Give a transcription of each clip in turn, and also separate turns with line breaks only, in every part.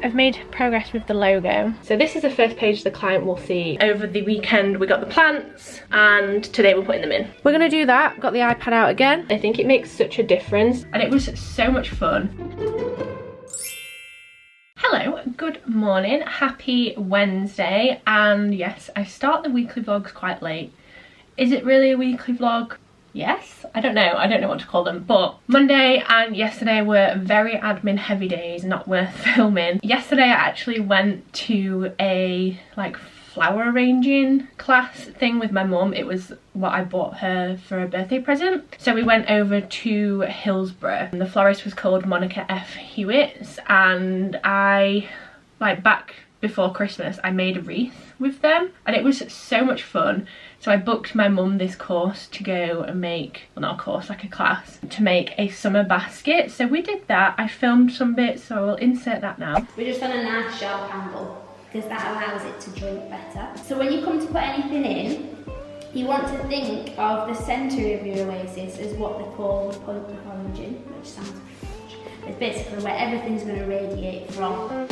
I've made progress with the logo. So this is the first page the client will see. Over the weekend we got the plants and today we're putting them in. We're gonna do that. Got the iPad out again. I think it makes such a difference and it was so much fun. Hello, good morning, happy Wednesday, and yes, I start the weekly vlogs quite late. Is it really a weekly vlog? Yes, I don't know what to call them, but Monday and yesterday were very admin heavy days, not worth filming. Yesterday I actually went to a like flower arranging class thing with my mum. It was what I bought her for a birthday present. So we went over to Hillsborough and the florist was called Monica F. Hewitt's, and I, like back before Christmas, I made a wreath with them and it was so much fun. So I booked my mum this course to go and make, well not a course, like a class, to make a summer basket. So we did that. I filmed some bits, so I'll insert that now.
We're just on a nice sharp angle because that allows it to drink better. So when you come to put anything in, you want to think of the centre of your oasis as what they call the point of origin, which sounds French. It's basically where everything's going to radiate from.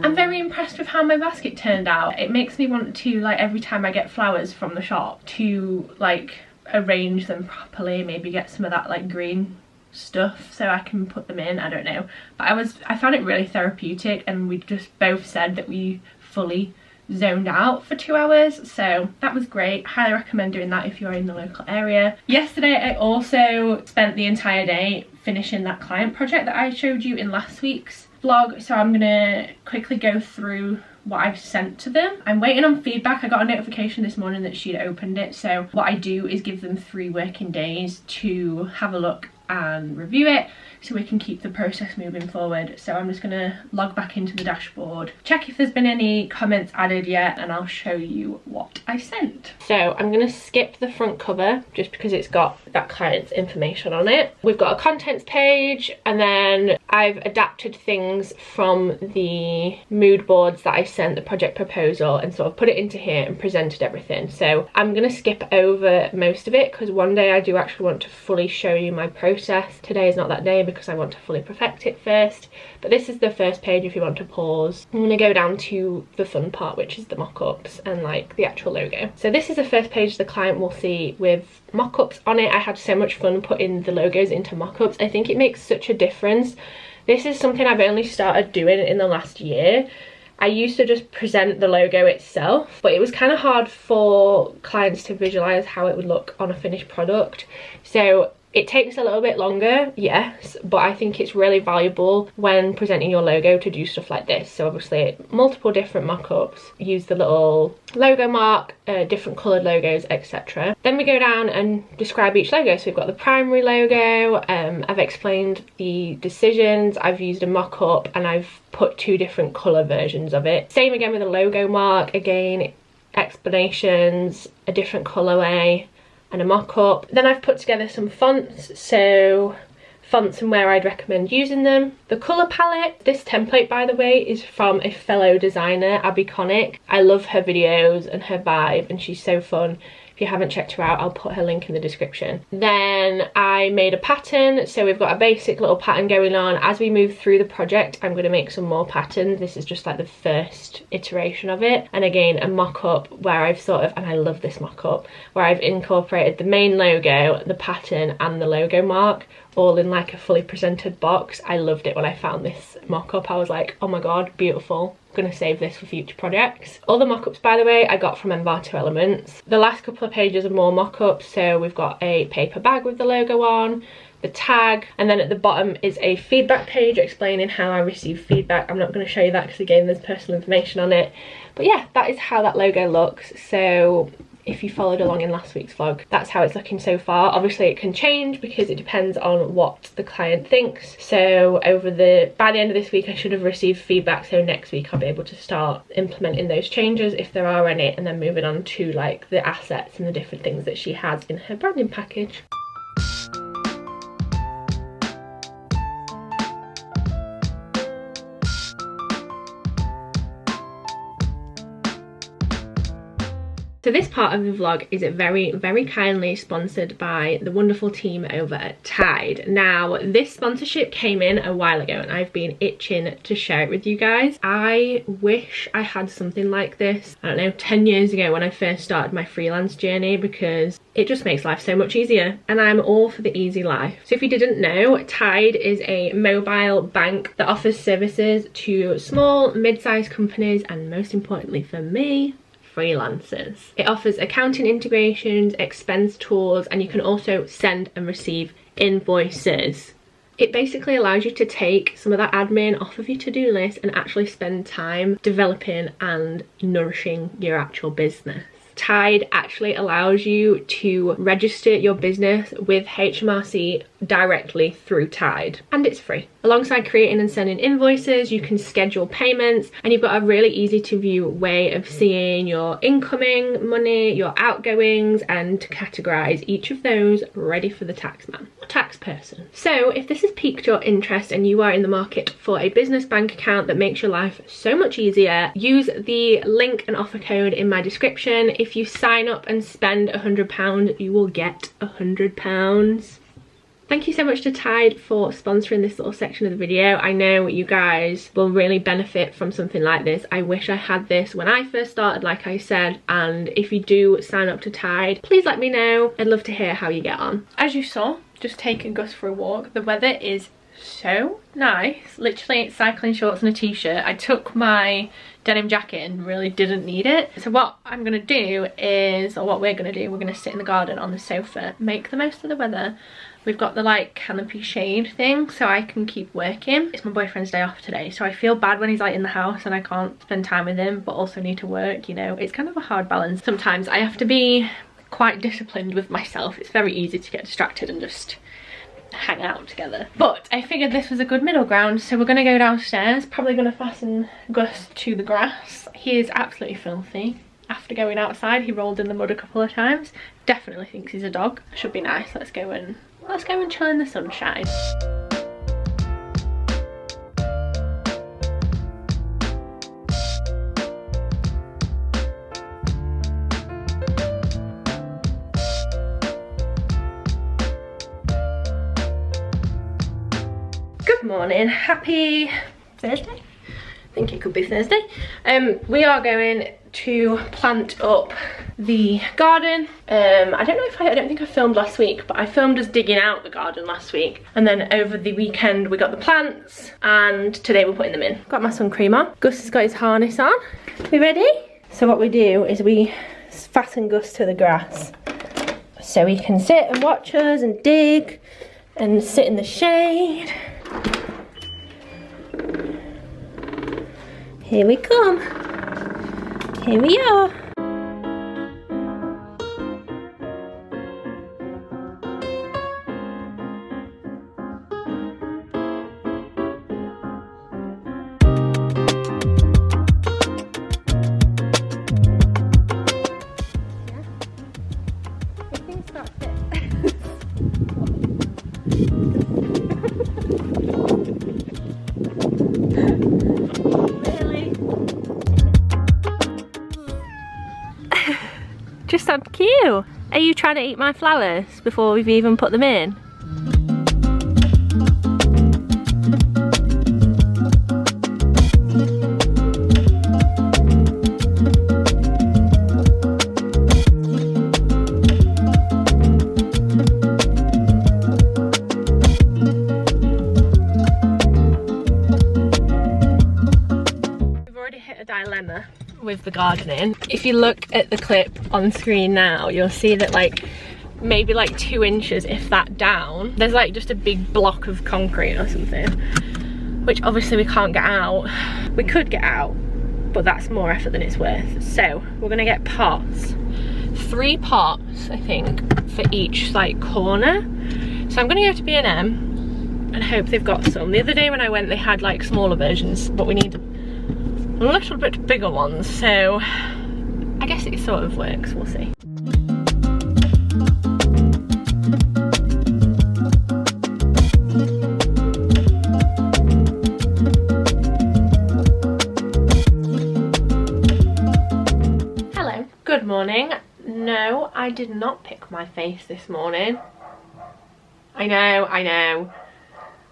I'm very impressed with how my basket turned out. It makes me want to, like, every time I get flowers from the shop, to like arrange them properly, maybe get some of that like green stuff so I can put them in. I don't know, but I found it really therapeutic, and we just both said that we fully zoned out for 2 hours, so that was great. Highly recommend doing that if you're in the local area. Yesterday I also spent the entire day finishing that client project that I showed you in last week's vlog, so I'm gonna quickly go through what I've sent to them. I'm waiting on feedback. I got a notification this morning that she'd opened it, so what I do is give them 3 working days to have a look and review it so we can keep the process moving forward. So I'm just gonna log back into the dashboard, check if there's been any comments added yet, and I'll show you what I sent. So I'm gonna skip the front cover just because it's got that client's information on it. We've got a contents page, and then I've adapted things from the mood boards that I sent the project proposal and sort of put it into here and presented everything. So I'm gonna skip over most of it because one day I do actually want to fully show you my process. Today is not that day because I want to fully perfect it first, but this is the first page if you want to pause. I'm going to go down to the fun part, which is the mock-ups and like the actual logo. So this is the first page the client will see with mock-ups on it. I had so much fun putting the logos into mock-ups. I think it makes such a difference. This is something I've only started doing in the last year. I used to just present the logo itself, but it was kind of hard for clients to visualize how it would look on a finished product. So it takes a little bit longer, yes, but I think it's really valuable when presenting your logo to do stuff like this. So obviously multiple different mock-ups, use the little logo mark, different coloured logos, etc. Then we go down and describe each logo. So we've got the primary logo, I've explained the decisions, I've used a mock-up, and I've put 2 different colour versions of it. Same again with the logo mark, again, explanations, a different colourway, and a mock-up. Then I've put together some fonts, so fonts and where I'd recommend using them. The colour palette, this template by the way is from a fellow designer, Abby Connick. I love her videos and her vibe, and she's so fun. If you haven't checked her out, I'll put her link in the description. Then I made a pattern, so we've got a basic little pattern going on. As we move through the project, I'm going to make some more patterns. This is just like the first iteration of it. And again, a mock-up where I've sort of, and I love this mock-up, where I've incorporated the main logo, the pattern, and the logo mark all in like a fully presented box. I loved it when I found this mock-up. I was like, oh my god, beautiful. I'm gonna save this for future projects. All the mock-ups, by the way, I got from Envato Elements. The last couple of pages are more mock-ups, so we've got a paper bag with the logo on, the tag, and then at the bottom is a feedback page explaining how I receive feedback. I'm not going to show you that because again there's personal information on it, but yeah, that is how that logo looks. So if you followed along in last week's vlog, that's how it's looking so far. Obviously it can change because it depends on what the client thinks. So by the end of this week I should have received feedback, so next week I'll be able to start implementing those changes if there are any, and then moving on to like the assets and the different things that she has in her branding package. So this part of the vlog is very kindly sponsored by the wonderful team over at Tide. Now, this sponsorship came in a while ago and I've been itching to share it with you guys. I wish I had something like this, I don't know, 10 years ago when I first started my freelance journey, because it just makes life so much easier, and I'm all for the easy life. So if you didn't know, Tide is a mobile bank that offers services to small, mid-sized companies, and most importantly for me, freelancers. It offers accounting integrations, expense tools, and you can also send and receive invoices. It basically allows you to take some of that admin off of your to-do list and actually spend time developing and nourishing your actual business. Tide actually allows you to register your business with HMRC directly through Tide, and it's free. Alongside creating and sending invoices, you can schedule payments, and you've got a really easy to view way of seeing your incoming money, your outgoings, and to categorize each of those ready for the tax man or tax person. So if this has piqued your interest and you are in the market for a business bank account that makes your life so much easier, use the link and offer code in my description. If you sign up and spend £100, you will get £100. Thank you so much to Tide for sponsoring this little section of the video. I know you guys will really benefit from something like this. I wish I had this when I first started, like I said, and if you do sign up to Tide, please let me know. I'd love to hear how you get on. As you saw, just taking Gus for a walk. The weather is so nice. Literally cycling shorts and a t-shirt. I took my denim jacket and really didn't need it. So what I'm gonna do is, or what we're gonna do, we're gonna sit in the garden on the sofa, make the most of the weather. We've got the like canopy shade thing so I can keep working. It's my boyfriend's day off today, so I feel bad when he's like in the house and I can't spend time with him but also need to work, you know. It's kind of a hard balance. Sometimes I have to be quite disciplined with myself. It's very easy to get distracted and just hang out together. But I figured this was a good middle ground, so we're gonna go downstairs. Probably gonna fasten Gus to the grass. He is absolutely filthy. After going outside, he rolled in the mud a couple of times. Definitely thinks he's a dog. Should be nice. Let's go and chill in the sunshine. Good morning, happy Thursday? I think it could be Thursday. We are going to plant up the garden. I don't think I filmed last week, but I filmed us digging out the garden last week, and then over the weekend we got the plants, and today we're putting them in. Got my sun cream on. Gus has got his harness on. We ready? So what we do is we fasten Gus to the grass so he can sit and watch us and dig and sit in the shade. Here we come. Here we are. Just so cute. Are you trying to eat my flowers before we've even put them in? We've already hit a dilemma with the gardening. If you look at the clip on screen now, you'll see that like maybe like 2 inches, if that, down, there's like just a big block of concrete or something, which obviously we can't get out. We could get out, but that's more effort than it's worth. So we're gonna get pots 3 pots, I think, for each like corner. So I'm gonna go to B&M and hope they've got some. The other day when I went, they had like smaller versions, but we need a little bit bigger ones. So I guess it sort of works, we'll see. Hello, good morning. No, I did not pick my face this morning. I know.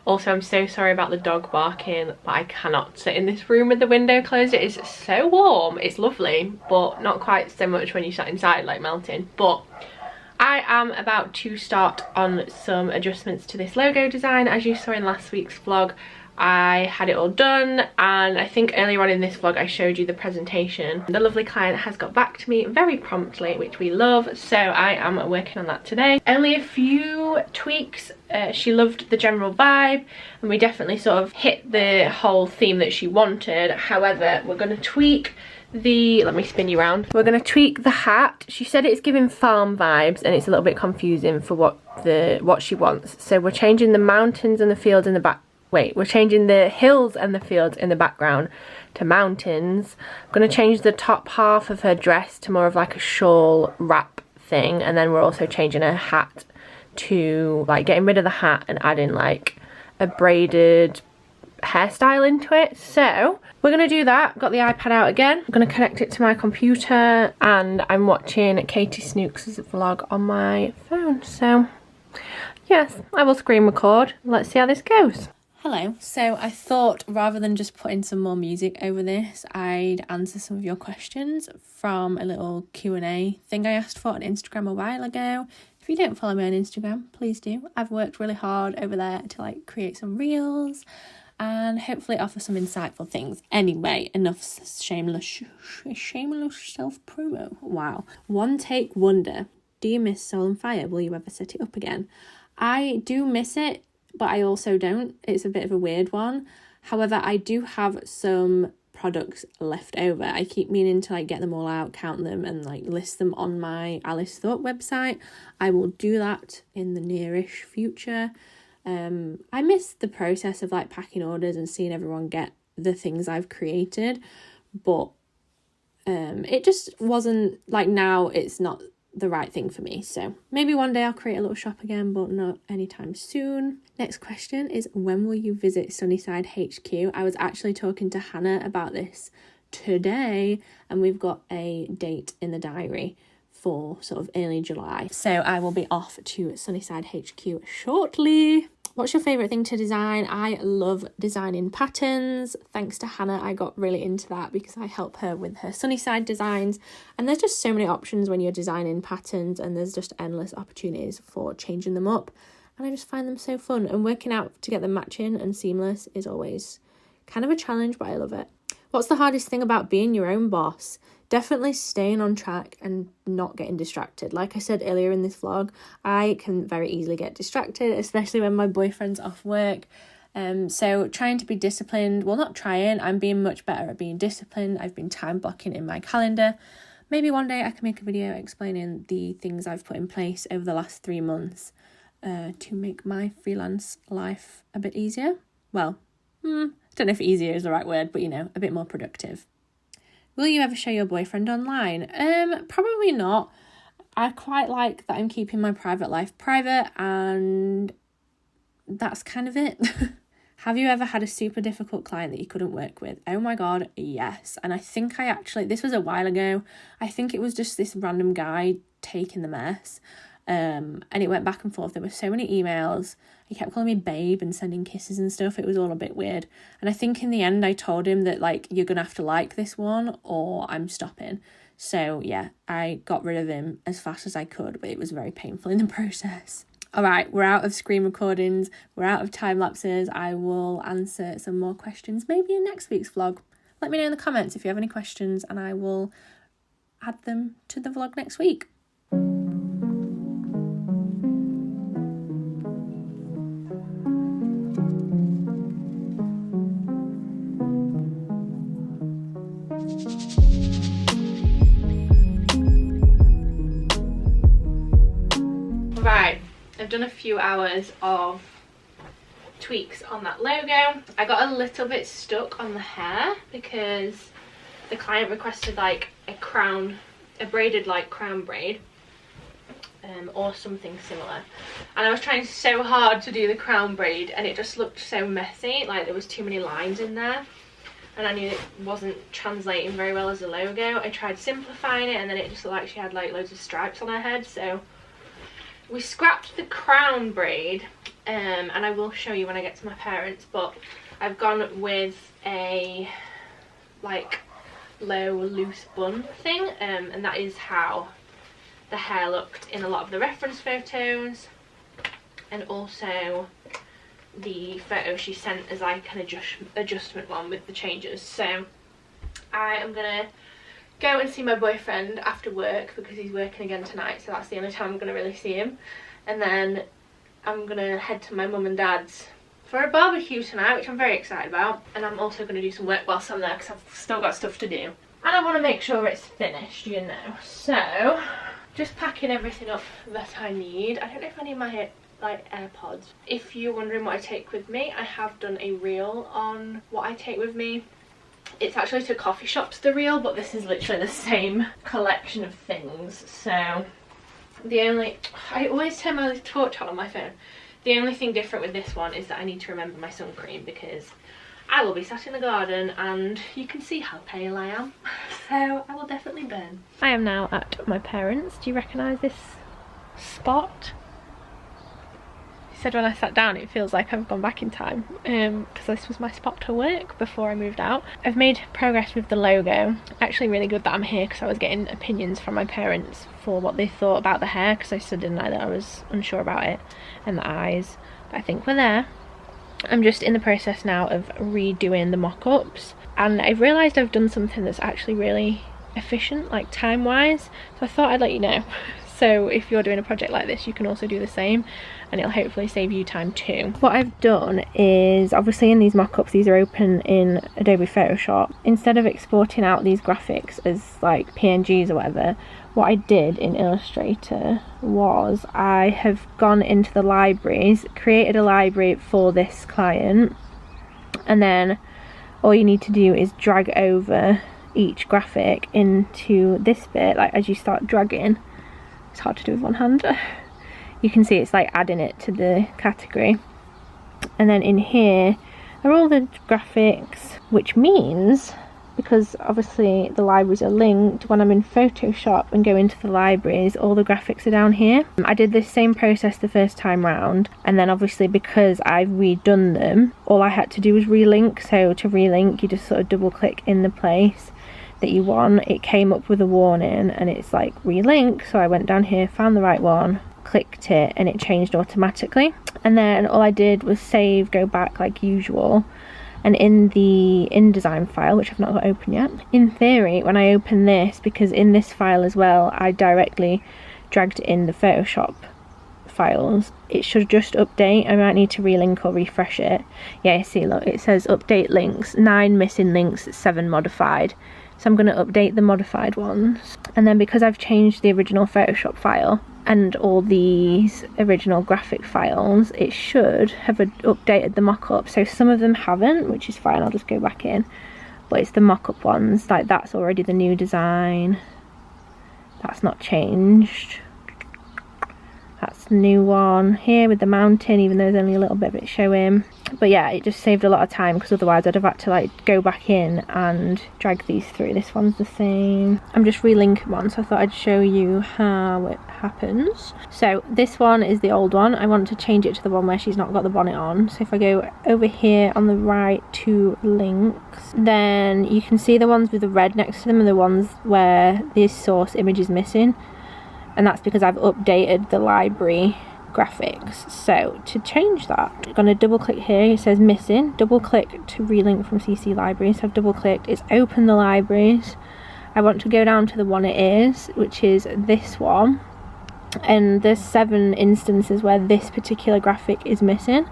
Also, I'm so sorry about the dog barking, but I cannot sit in this room with the window closed. It is so warm. It's lovely, but not quite so much when you sat inside, like melting. But I am about to start on some adjustments to this logo design. As you saw in last week's vlog, I had it all done, and I think earlier on in this vlog I showed you the presentation. The lovely client has got back to me very promptly, which we love, so I am working on that today. Only a few tweaks. She loved the general vibe, and we definitely sort of hit the whole theme that she wanted. However, we're going to tweak the, let me spin you around. We're going to tweak the hat. She said it's giving farm vibes and it's a little bit confusing for what she wants. So we're changing the mountains and the fields in the back. Wait, we're changing the hills and the fields in the background to mountains. I'm going to change the top half of her dress to more of like a shawl wrap thing, and then we're also changing her hat to like getting rid of the hat and adding like a braided hairstyle into it. So we're going to do that. Got the iPad out again. I'm going to connect it to my computer, and I'm watching Katie Snooks' vlog on my phone. So yes, I will screen record. Let's see how this goes. Hello, so I thought rather than just putting some more music over this, I'd answer some of your questions from a little Q&A thing I asked for on Instagram a while ago. If you don't follow me on Instagram, please do. I've worked really hard over there to like create some reels and hopefully offer some insightful things. Anyway, enough shameless self-promo. Wow. One take wonder. Do you miss Soul and Fire? Will you ever set it up again? I do miss it, but I also don't. It's a bit of a weird one. However, I do have some products left over. I keep meaning to like get them all out, count them, and like list them on my Alice Thorpe website. I will do that in the nearish future. I miss the process of like packing orders and seeing everyone get the things I've created, but it just wasn't like, now it's not the right thing for me. So maybe one day I'll create a little shop again, but not anytime soon. Next question is, when will you visit Sunnyside HQ? I was actually talking to Hannah about this today, and we've got a date in the diary for sort of early July. So I will be off to Sunnyside HQ shortly. What's your favourite thing to design? I love designing patterns. Thanks to Hannah, I got really into that because I help her with her Sunnyside designs. And there's just so many options when you're designing patterns, and there's just endless opportunities for changing them up. And I just find them so fun. And working out to get them matching and seamless is always kind of a challenge, but I love it. What's the hardest thing about being your own boss? Definitely staying on track and not getting distracted. Like I said earlier in this vlog, I can very easily get distracted, especially when my boyfriend's off work. So trying to be disciplined, well, not trying, I'm being much better at being disciplined. I've been time blocking in my calendar. Maybe one day I can make a video explaining the things I've put in place over the last 3 months to make my freelance life a bit easier. Well, I don't know if easier is the right word, but you know, a bit more productive. Will you ever show your boyfriend online? Probably not. I quite like that I'm keeping my private life private, and that's kind of it. Have you ever had a super difficult client that you couldn't work with? Oh my God, yes. And I think this was a while ago. I think it was just this random guy taking the mess. And it went back and forth. There were so many emails. He kept calling me babe and sending kisses and stuff. It was all a bit weird. And I think in the end I told him that like, you're gonna have to like this one or I'm stopping. So yeah, I got rid of him as fast as I could, but it was very painful in the process. All right, we're out of screen recordings. We're out of time lapses. I will answer some more questions maybe in next week's vlog. Let me know in the comments if you have any questions and I will add them to the vlog next week. Right, I've done a few hours of tweaks on that logo. I got a little bit stuck on the hair because the client requested like a braided like crown braid, or something similar, and I was trying so hard to do the crown braid and it just looked so messy, like there was too many lines in there and I knew it wasn't translating very well as a logo. I tried simplifying it and then it just looked like she had like loads of stripes on her head, so we scrapped the crown braid, and I will show you when I get to my parents, but I've gone with a like low loose bun thing, and that is how the hair looked in a lot of the reference photos, and also the photo she sent as like an adjustment one with the changes. So I am gonna go and see my boyfriend after work because he's working again tonight, so that's the only time I'm gonna really see him, and then I'm gonna head to my mum and dad's for a barbecue tonight, which I'm very excited about, and I'm also gonna do some work whilst I'm there because I've still got stuff to do and I want to make sure it's finished, you know. So just packing everything up that I need. I don't know if I need my like AirPods. If you're wondering what I take with me, I have done a reel on what I take with me. It's actually to coffee shops, the reel, but this is literally the same collection of things. So I always turn my torch on my phone. The only thing different with this one is that I need to remember my sun cream because I will be sat in the garden and you can see how pale I am, so I will definitely burn. I am now at my parents'. Do you recognise this spot? He said when I sat down it feels like I've gone back in time, because this was my spot to work before I moved out. I've made progress with the logo. Actually really good that I'm here because I was getting opinions from my parents for what they thought about the hair, because I said, didn't I, that I was unsure about it, and the eyes, but I think we're there. I'm just in the process now of redoing the mock-ups, and I've realised I've done something that's actually really efficient, like time-wise, so I thought I'd let you know. So if you're doing a project like this, you can also do the same, and it'll hopefully save you time too. What I've done is, obviously in these mock-ups, these are open in Adobe Photoshop. Instead of exporting out these graphics as like PNGs or whatever, what I did in Illustrator was I have gone into the libraries, created a library for this client, and then all you need to do is drag over each graphic into this bit. Like as you start dragging, it's hard to do with one hand, you can see it's like adding it to the category, and then in here are all the graphics, which means, because obviously the libraries are linked, when I'm in Photoshop and go into the libraries, all the graphics are down here. I did this same process the first time round, and then obviously because I've redone them, all I had to do was relink. So to relink, you just sort of double click in the place that you want. It came up with a warning and it's like relink, so I went down here, found the right one, clicked it, and it changed automatically. And then all I did was save, go back like usual, and in the InDesign file, which I've not got open yet, in theory when I open this, because in this file as well I directly dragged in the Photoshop files, it should just update. I might need to relink or refresh it. Yeah, see, look, it says update links, 9 missing links, 7 modified. So I'm going to update the modified ones, and then because I've changed the original Photoshop file and all these original graphic files, it should have updated the mock-up. So some of them haven't, which is fine, I'll just go back in, but it's the mock-up ones, like that's already the new design, that's not changed, that's the new one here with the mountain, even though there's only a little bit of it showing. But yeah, it just saved a lot of time, because otherwise I'd have had to like go back in and drag these through. This one's the same. I'm just relinking one, so I thought I'd show you how it happens. So this one is the old one. I want to change it to the one where she's not got the bonnet on. So if I go over here on the right to links, then you can see the ones with the red next to them are the ones where this source image is missing, and that's because I've updated the library graphics. So to change that, I'm going to double click here, it says missing, double click to relink from CC libraries. So I've double clicked, it's opened the libraries. I want to go down to the one it is, which is this one, and there's 7 instances where this particular graphic is missing.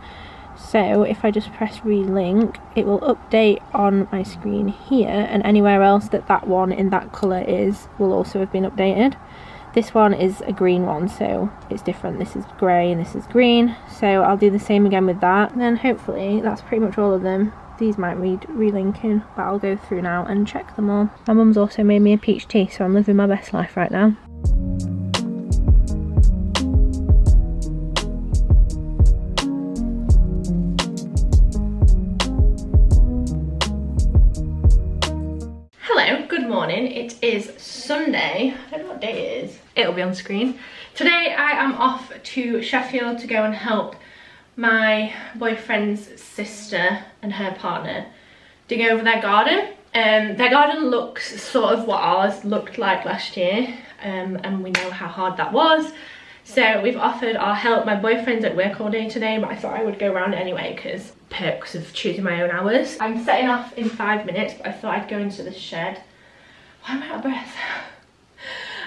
So if I just press relink, it will update on my screen here, and anywhere else that that one in that colour is will also have been updated. This one is a green one, so it's different. This is grey and this is green. So I'll do the same again with that. And then hopefully that's pretty much all of them. These might need relinking, but I'll go through now and check them all. My mum's also made me a peach tea, so I'm living my best life right now. Hello, good morning. It is Sunday. I don't know what day it is. It'll be on screen. Today I am off to Sheffield to go and help my boyfriend's sister and her partner dig over their garden. Their garden looks sort of what ours looked like last year, and we know how hard that was. So we've offered our help. My boyfriend's at work all day today, but I thought I would go around anyway because perks of choosing my own hours. I'm setting off in 5 minutes, but I thought I'd go into the shed. Why am I out of breath?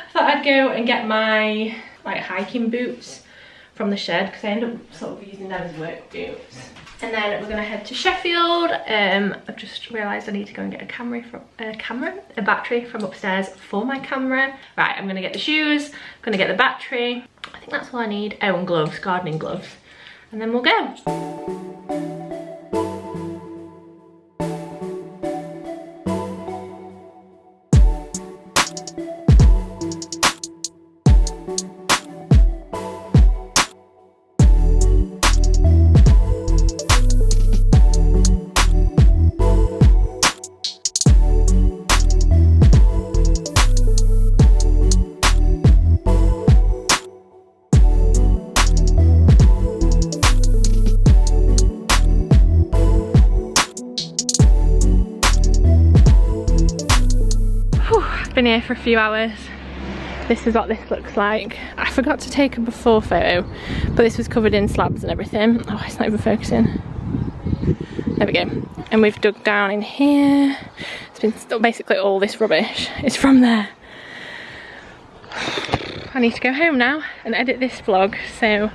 I thought I'd go and get my like hiking boots from the shed because I end up sort of using them as work boots. And then we're gonna head to Sheffield. I've just realised I need to go and get a battery from upstairs for my camera. Right, I'm gonna get the shoes, I'm gonna get the battery. I think that's all I need. Oh, and gloves, gardening gloves. And then we'll go. Been here for a few hours. This is what this looks like. I forgot to take a before photo, but this was covered in slabs and everything. Oh, it's not even focusing. There we go. And we've dug down in here. It's been basically all this rubbish is from there. I need to go home now and edit this vlog, so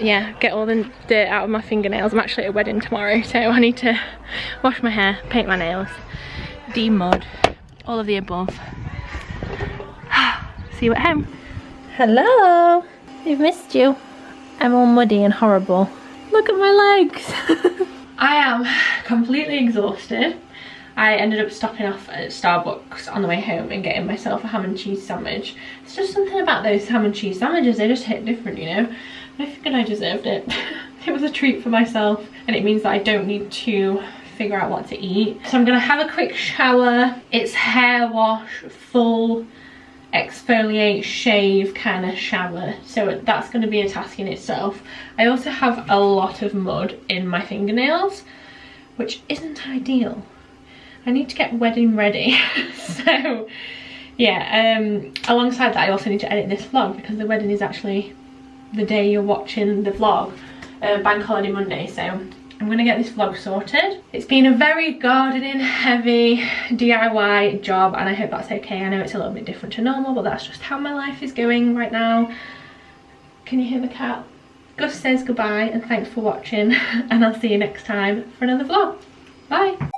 yeah, get all the dirt out of my fingernails. I'm actually at a wedding tomorrow, so I need to wash my hair, paint my nails, de-mud, all of the above. See you at home. Hello! We've missed you. I'm all muddy and horrible. Look at my legs! I am completely exhausted. I ended up stopping off at Starbucks on the way home and getting myself a ham and cheese sandwich. It's just something about those ham and cheese sandwiches, they just hit different, you know? I figured I deserved it. It was a treat for myself, and it means that I don't need to figure out what to eat. So I'm gonna have a quick shower. It's hair wash, full exfoliate, shave kind of shower. So that's gonna be a task in itself. I also have a lot of mud in my fingernails, which isn't ideal. I need to get wedding ready. So yeah, alongside that I also need to edit this vlog because the wedding is actually the day you're watching the vlog, Bank Holiday Monday, so I'm gonna get this vlog sorted. It's been a very gardening heavy DIY job, and I hope that's okay. I know it's a little bit different to normal, but that's just how my life is going right now. Can you hear the cat? Gus says goodbye and thanks for watching, and I'll see you next time for another vlog. Bye.